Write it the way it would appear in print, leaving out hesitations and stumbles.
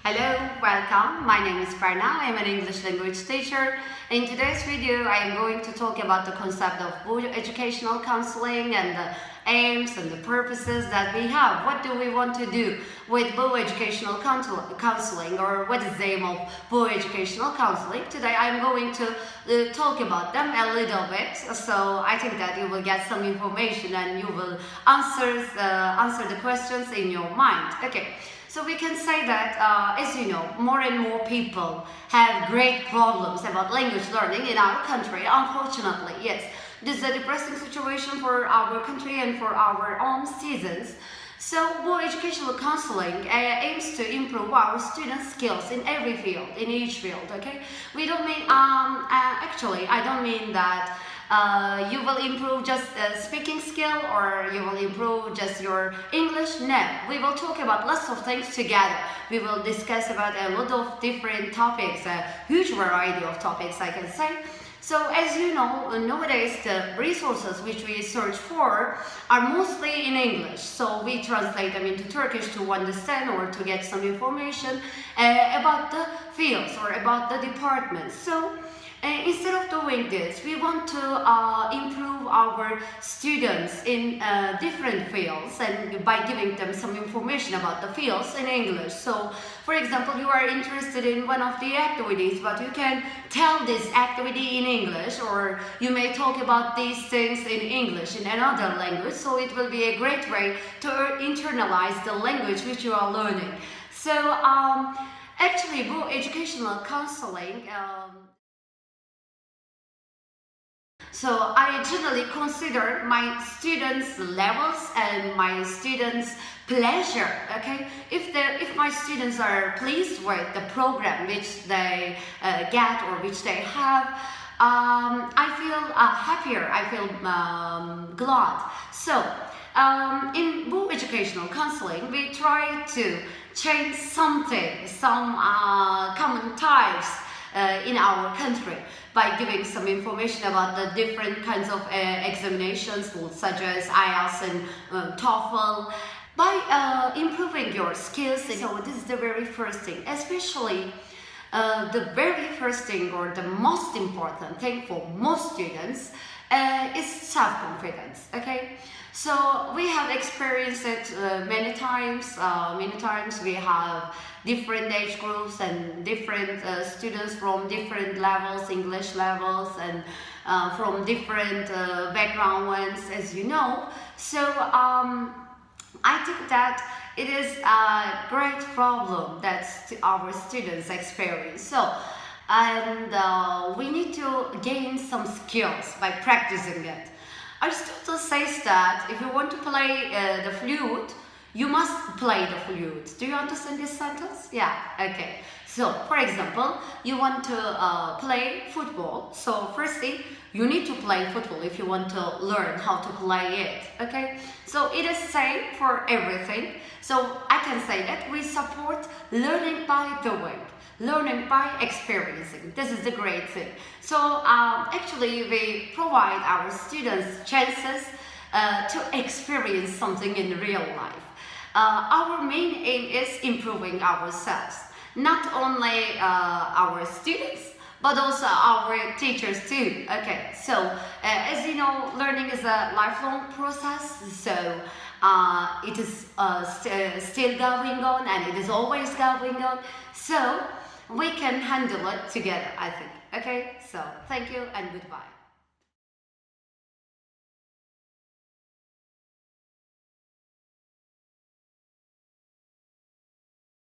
Hello, welcome. My name is Farna. I'm an English language teacher. In today's video, I am going to talk about the concept of educational counseling and the aims and the purposes that we have. What do we want to do with educational counseling, or what is the aim of educational counseling? Today, I'm going to talk about them a little bit. So I think that you will get some information and you will answer the questions in your mind. Okay. So we can say that, as you know, more and more people have great problems about language learning in our country, unfortunately, yes. This is a depressing situation for our country and for our own citizens. So, educational counseling aims to improve our students' skills in every field, in each field, okay? We don't mean, actually, I don't mean that you will improve just speaking skill or you will improve just your English. No, we will talk about lots of things together. We will discuss about a lot of different topics, a huge variety of topics, I can say. So as you know, nowadays the resources which we search for are mostly in English. So we translate them into Turkish to understand or to get some information about the fields or about the departments. So instead of doing this, we want to improve our students in different fields and by giving them some information about the fields in English. So, for example, you are interested in one of the activities, but you can tell this activity in English, or you may talk about these things in English in another language. So it will be a great way to internalize the language which you are learning. So actually, educational counseling. So I generally consider my students' levels and my students' pleasure. Okay, if my students are pleased with the program which they get or which they have, I feel happier. I feel glad. So in educational counseling, we try to change something, some common types in our country by giving some information about the different kinds of examinations such as IELTS and TOEFL, by improving your skills. So this is the very first thing, especially the very first thing or the most important thing for most students is self-confidence. Okay, so we have experienced it many times. We have different age groups and different students from different levels, English levels, and from different background ones, as you know. So I think that it is a great problem that our students experience. So, and we need to gain some skills by practicing it. Aristotle says that if you want to play the flute, you must play the flute. Do you understand this sentence? Yeah, okay. So, for example, you want to play football. So, firstly, you need to play football if you want to learn how to play it. Okay? So, it is same for everything. So, I can say that we support learning by doing. Learning by experiencing. This is the great thing. So actually we provide our students chances to experience something in real life. Our main aim is improving ourselves. Not only our students, but also our teachers too. Okay, so as you know, learning is a lifelong process. So it is still going on, and it is always going on. So we can handle it together, I think. Okay, so thank you and goodbye.